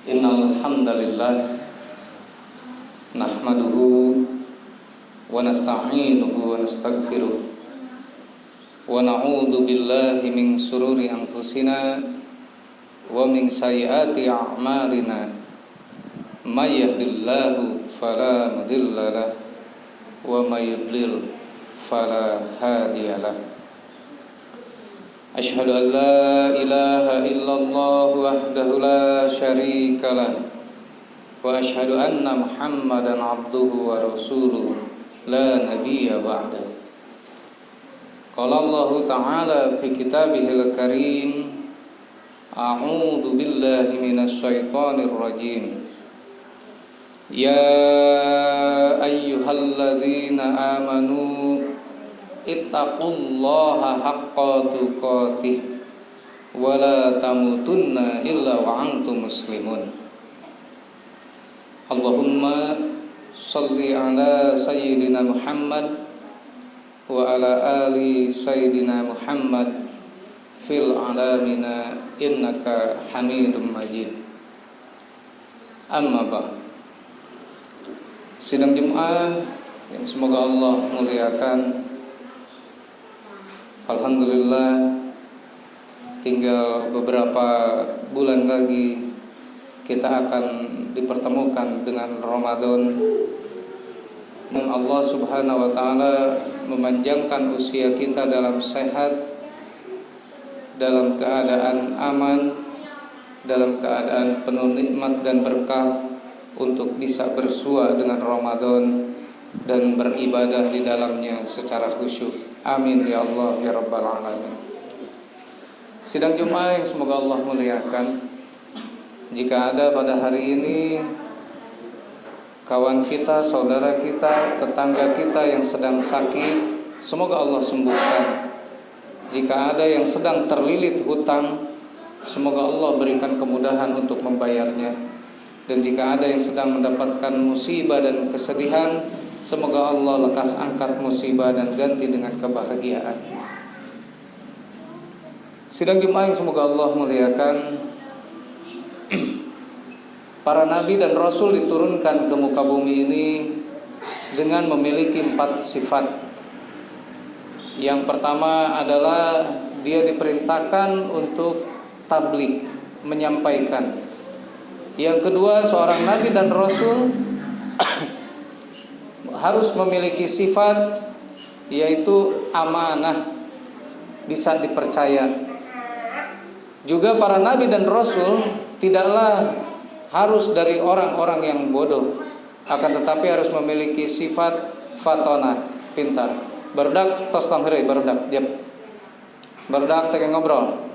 Innal hamdalillah nahmaduhu wa nasta'inuhu wa nastaghfiruh wa na'udzu billahi min shururi anfusina wa min sayyiati a'malina may yahdihillahu fala mudilla lahu wa may yudlil fala hadiyalah. Asyhadu an la ilaha illallah wahdahu la syarika lah wa asyhadu anna Muhammadan abduhu wa rasuluh la nabiyya ba'dahu. Qala Allah ta'ala fi kitabihil karim, a'udzu billahi minasy syaithanir rajim. Ya ayyuhalladzina amanu ittaqullaha haqqa tuqatih wa la tamutunna illa wa antum muslimun. Allahumma shalli ala sayyidina Muhammad wa ala ali sayyidina Muhammad fil alamina innaka Hamidum Majid. Amma ba'd. Sidang Jumat yang semoga Allah muliakan. Alhamdulillah, tinggal beberapa bulan lagi kita akan dipertemukan dengan Ramadan. Dan Allah Subhanahu wa taala memanjangkan usia kita dalam sehat, dalam keadaan aman, dalam keadaan penuh nikmat dan berkah untuk bisa bersua dengan Ramadan dan beribadah di dalamnya secara khusyuk. Amin ya Allah ya Rabbal Alamin. Sidang Jumat yang semoga Allah muliakan, jika ada pada hari ini kawan kita, saudara kita, tetangga kita yang sedang sakit, semoga Allah sembuhkan. Jika ada yang sedang terlilit hutang, semoga Allah berikan kemudahan untuk membayarnya. Dan jika ada yang sedang mendapatkan musibah dan kesedihan, semoga Allah lekas angkat musibah dan ganti dengan kebahagiaan. Sidang Jumat yang semoga Allah muliakan, para nabi dan rasul diturunkan ke muka bumi ini dengan memiliki 4 sifat. Yang pertama adalah dia diperintahkan untuk tabligh, menyampaikan. Yang kedua, seorang nabi dan rasul harus memiliki sifat yaitu amanah, bisa dipercaya. Juga para nabi dan rasul tidaklah harus dari orang-orang yang bodoh, akan tetapi harus memiliki sifat fatonah, pintar. Berdak tos tanghri, berdak diam. Berdak teke ngobrol.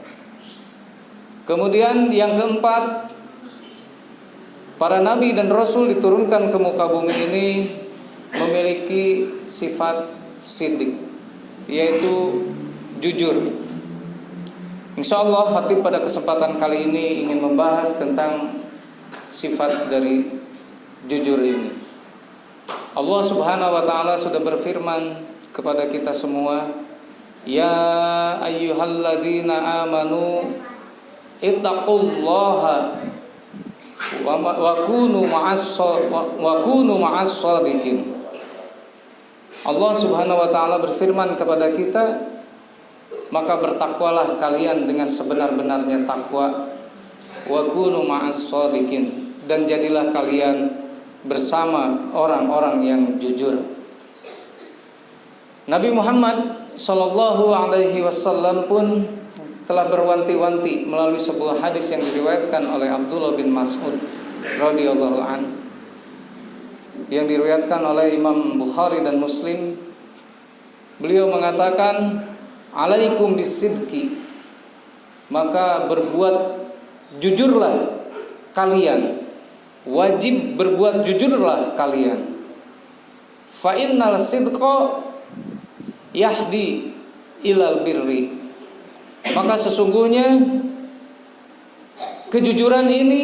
Kemudian yang keempat, para nabi dan rasul diturunkan ke muka bumi ini memiliki sifat sidik, yaitu jujur. InsyaAllah khatib pada kesempatan kali ini ingin membahas tentang sifat dari jujur ini. Allah Subhanahu wa ta'ala sudah berfirman kepada kita semua, ya ayyuhalladzina amanu ittaqullaha wa kunu ma'as shadiqin. Allah Subhanahu wa ta'ala berfirman kepada kita, maka bertakwalah kalian dengan sebenar-benarnya takwa, wa kunu ma'as shadiqin, dan jadilah kalian bersama orang-orang yang jujur. Nabi Muhammad sallallahu alaihi wasallam pun telah berwanti-wanti melalui sebuah hadis yang diriwayatkan oleh Abdullah bin Mas'ud radhiyallahu anhu, yang diriwayatkan oleh Imam Bukhari dan Muslim. Beliau mengatakan, alaikum bisidqi, maka berbuat jujurlah kalian, wajib berbuat jujurlah kalian. Fa innal sidqa yahdi ilal birri, maka sesungguhnya kejujuran ini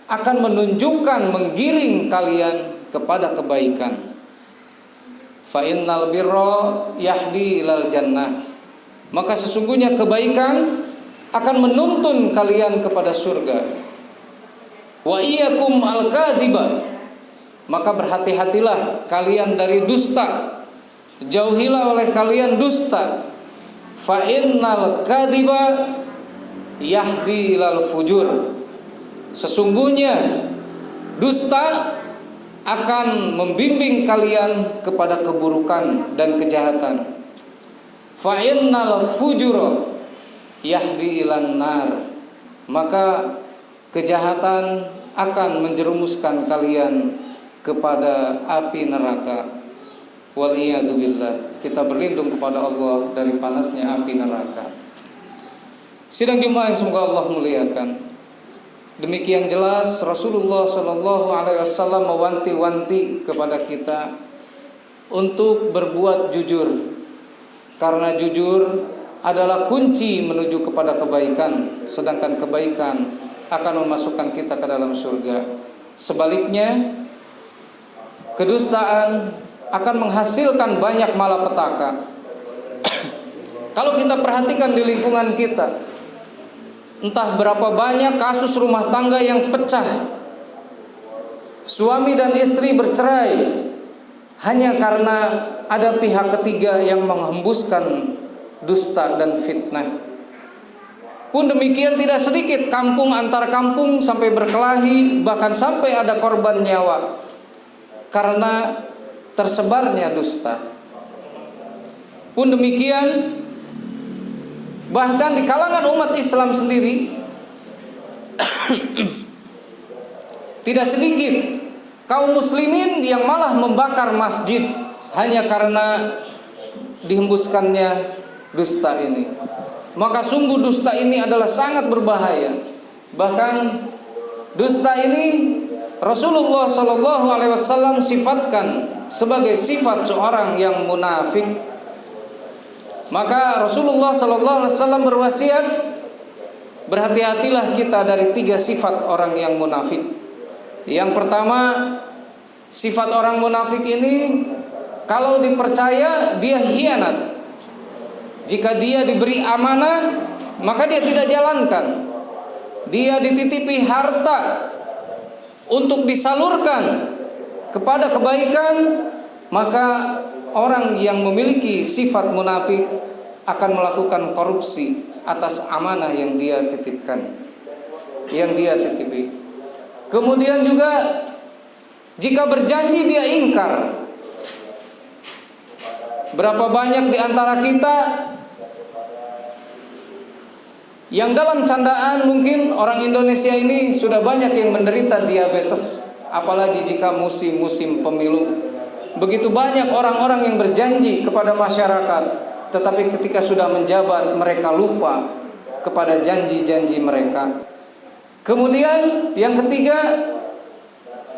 akan menunjukkan, menggiring kalian kepada kebaikan. Fa innal birra yahdi ilal jannah, maka sesungguhnya kebaikan akan menuntun kalian kepada surga. Wa iyyakum al-kadziba, maka berhati-hatilah kalian dari dusta. Jauhilah oleh kalian dusta. Fa innal kadziba yahdi ilal fujur, sesungguhnya dusta akan membimbing kalian kepada keburukan dan kejahatan. Fa innal fujura yahdi ilan nar, maka kejahatan akan menjerumuskan kalian kepada api neraka. Wal iyadu billah, kita berlindung kepada Allah dari panasnya api neraka. Sidang Jumat yang semoga Allah muliakan, demikian jelas Rasulullah Shallallahu Alaihi Wasallam mewanti-wanti kepada kita untuk berbuat jujur, karena jujur adalah kunci menuju kepada kebaikan, sedangkan kebaikan akan memasukkan kita ke dalam surga. Sebaliknya, kedustaan akan menghasilkan banyak malapetaka. Kalau kita perhatikan di lingkungan kita, entah berapa banyak kasus rumah tangga yang pecah, suami dan istri bercerai hanya karena ada pihak ketiga yang menghembuskan dusta dan fitnah. Pun demikian tidak sedikit kampung antar kampung sampai berkelahi, bahkan sampai ada korban nyawa karena tersebarnya dusta. Pun demikian bahkan di kalangan umat Islam sendiri tidak sedikit kaum muslimin yang malah membakar masjid hanya karena dihembuskannya dusta ini. Maka sungguh dusta ini adalah sangat berbahaya. Bahkan dusta ini Rasulullah Shallallahu Alaihi Wasallam sifatkan sebagai sifat seorang yang munafik. Maka Rasulullah Shallallahu Alaihi Wasallam berwasiat, berhati-hatilah kita dari 3 sifat orang yang munafik. Yang pertama, sifat orang munafik ini kalau dipercaya dia khianat. Jika dia diberi amanah, maka dia tidak jalankan. Dia dititipi harta untuk disalurkan kepada kebaikan, maka orang yang memiliki sifat munafik akan melakukan korupsi atas amanah yang dia titipkan, yang dia titipi. Kemudian juga jika berjanji dia ingkar. Berapa banyak di antara kita yang dalam candaan mungkin orang Indonesia ini sudah banyak yang menderita diabetes, apalagi jika musim-musim pemilu. Begitu banyak orang-orang yang berjanji kepada masyarakat, tetapi ketika sudah menjabat mereka lupa kepada janji-janji mereka. Kemudian yang ketiga,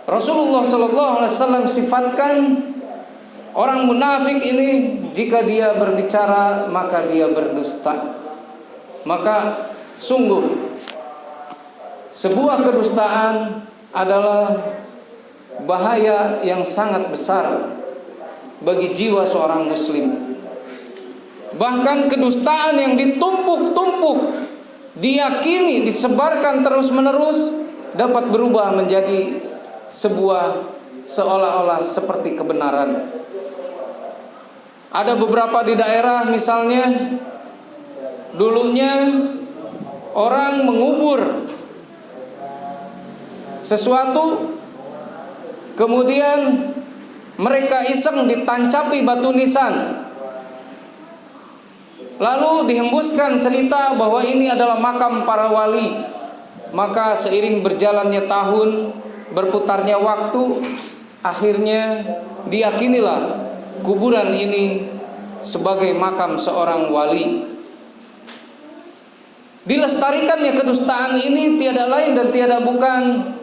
Rasulullah SAW sifatkan orang munafik ini, jika dia berbicara maka dia berdusta. Maka sungguh sebuah kedustaan adalah bahaya yang sangat besar bagi jiwa seorang muslim. Bahkan kedustaan yang ditumpuk-tumpuk, diyakini, disebarkan terus-menerus dapat berubah menjadi sebuah seolah-olah seperti kebenaran. Ada beberapa di daerah misalnya, dulunya orang mengubur sesuatu, kemudian mereka iseng ditancapi batu nisan, lalu dihembuskan cerita bahwa ini adalah makam para wali. Maka seiring berjalannya tahun, berputarnya waktu, akhirnya diyakinilah kuburan ini sebagai makam seorang wali. Dilestarikannya kedustaan ini tiada lain dan tiada bukan,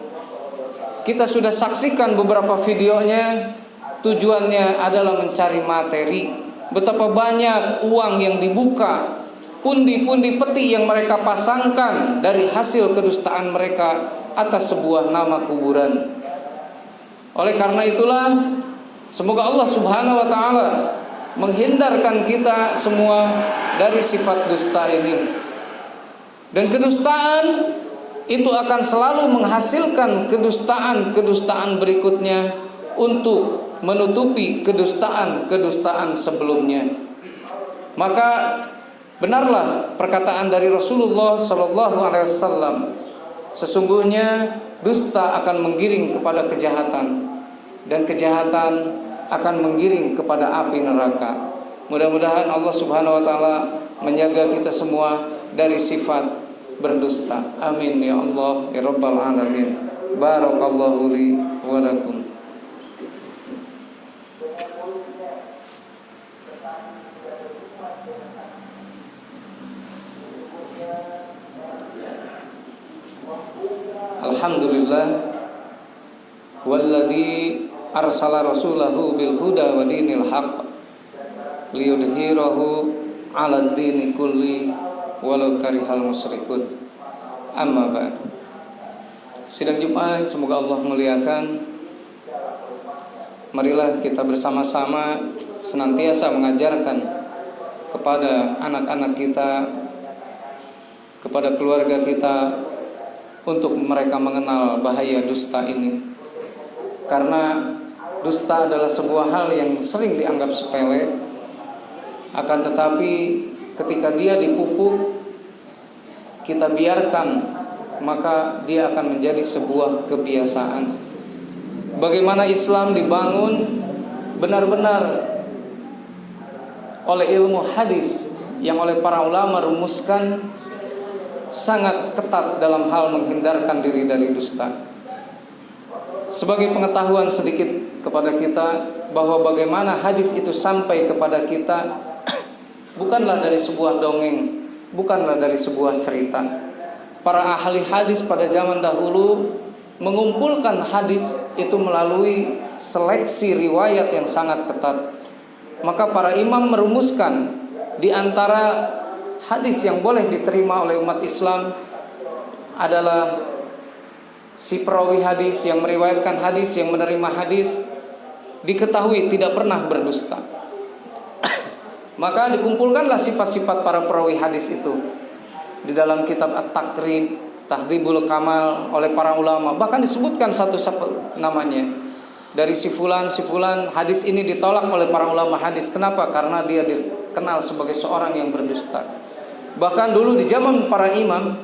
kita sudah saksikan beberapa videonya, tujuannya adalah mencari materi. Betapa banyak uang yang dibuka, pundi-pundi peti yang mereka pasangkan dari hasil kedustaan mereka atas sebuah nama kuburan. Oleh karena itulah, semoga Allah Subhanahu wa taala menghindarkan kita semua dari sifat dusta ini. Dan kedustaan itu akan selalu menghasilkan kedustaan-kedustaan berikutnya untuk menutupi kedustaan-kedustaan sebelumnya. Maka benarlah perkataan dari Rasulullah sallallahu alaihi wasallam, sesungguhnya dusta akan menggiring kepada kejahatan dan kejahatan akan menggiring kepada api neraka. Mudah-mudahan Allah Subhanahu wa taala menjaga kita semua dari sifat berdusta. Amin ya Allah ya rabbal alamin. Barakallahu li wa lakum. Alhamdulillah walladzi arsala rasulahu bil huda wa dinil haqq liyudhhirahu 'alad dini kulli walau karihal musyrikun. Amma ba'd. Sidang Jumat semoga Allah muliakan. Marilah kita bersama-sama senantiasa mengajarkan kepada anak-anak kita, kepada keluarga kita, untuk mereka mengenal bahaya dusta ini. Karena dusta adalah sebuah hal yang sering dianggap sepele, akan tetapi ketika dia dipupuk, kita biarkan, maka dia akan menjadi sebuah kebiasaan. Bagaimana Islam dibangun benar-benar oleh ilmu hadis yang oleh para ulama rumuskan sangat ketat dalam hal menghindarkan diri dari dusta. Sebagai pengetahuan sedikit kepada kita bahwa bagaimana hadis itu sampai kepada kita bukanlah dari sebuah dongeng, bukanlah dari sebuah cerita. Para ahli hadis pada zaman dahulu mengumpulkan hadis itu melalui seleksi riwayat yang sangat ketat. Maka para imam merumuskan di antara hadis yang boleh diterima oleh umat Islam adalah si perawi hadis yang meriwayatkan hadis, yang menerima hadis diketahui tidak pernah berdusta. Maka dikumpulkanlah sifat-sifat para perawi hadis itu di dalam kitab At-Taqrib, Tahdhibul Kamal oleh para ulama. Bahkan disebutkan satu-satu namanya. Dari si fulan hadis ini ditolak oleh para ulama hadis. Kenapa? Karena dia dikenal sebagai seorang yang berdusta. Bahkan dulu di zaman para imam,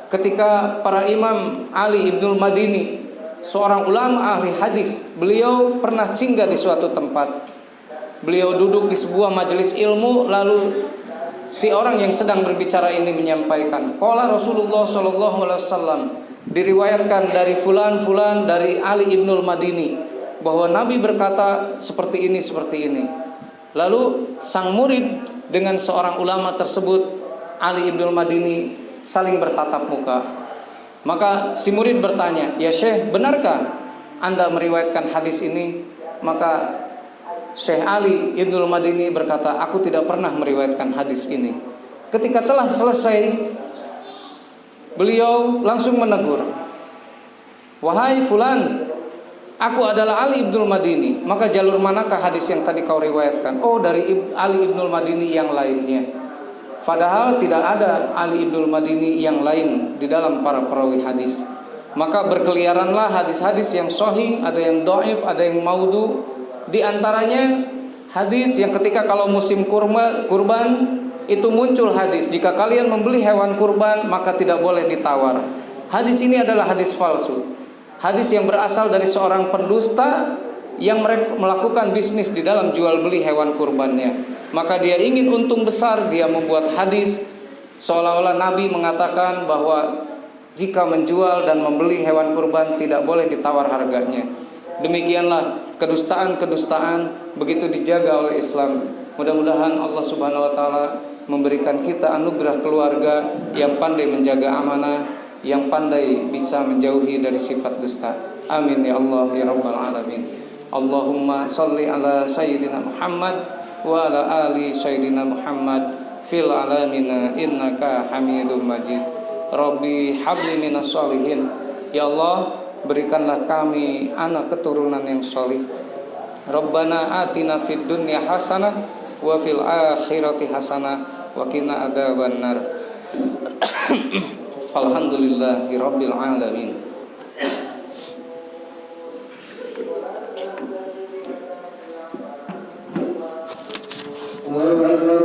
ketika para imam Ali Ibnul Madini, seorang ulama ahli hadis, beliau pernah singgah di suatu tempat. Beliau duduk di sebuah majelis ilmu, lalu si orang yang sedang berbicara ini menyampaikan, qala Rasulullah sallallahu alaihi wasallam, diriwayatkan dari fulan dari Ali Ibnul Madini bahwa Nabi berkata seperti ini. Lalu sang murid dengan seorang ulama tersebut, Ali Ibnul Madini, saling bertatap muka. Maka si murid bertanya, "Ya Syekh, benarkah Anda meriwayatkan hadis ini?" Maka Syekh Ali Ibnul Madini berkata, "Aku tidak pernah meriwayatkan hadis ini." Ketika telah selesai, beliau langsung menegur, "Wahai fulan, aku adalah Ali Ibnul Madini. Maka jalur manakah hadis yang tadi kau riwayatkan?" "Oh, dari Ali Ibnul Madini yang lainnya." Padahal tidak ada Ali Ibnul Madini yang lain di dalam para perawi hadis. Maka berkeliaranlah hadis-hadis yang sahih, ada yang dhaif, ada yang maudhu. Di antaranya hadis yang ketika kalau musim kurban itu muncul hadis, jika kalian membeli hewan kurban maka tidak boleh ditawar. Hadis ini adalah hadis palsu. Hadis yang berasal dari seorang pendusta yang melakukan bisnis di dalam jual beli hewan kurbannya. Maka dia ingin untung besar, dia membuat hadis seolah-olah Nabi mengatakan bahwa jika menjual dan membeli hewan kurban tidak boleh ditawar harganya. Demikianlah kedustaan-kedustaan begitu dijaga oleh Islam. Mudah-mudahan Allah Subhanahu wa taala memberikan kita anugerah keluarga yang pandai menjaga amanah, yang pandai bisa menjauhi dari sifat dusta. Amin ya Allah ya rabbal alamin. Allahumma shalli ala sayyidina Muhammad wa ala ali sayyidina Muhammad fil alamina innaka Hamidum Majid. Rabbi habli minas sholihin. Ya Allah, berikanlah kami anak keturunan yang sholih. Rabbana atina fid dunya hasanah wa fil akhirati hasanah wa qina adzabannar. Alhamdulillahirabbil alamin. Allahu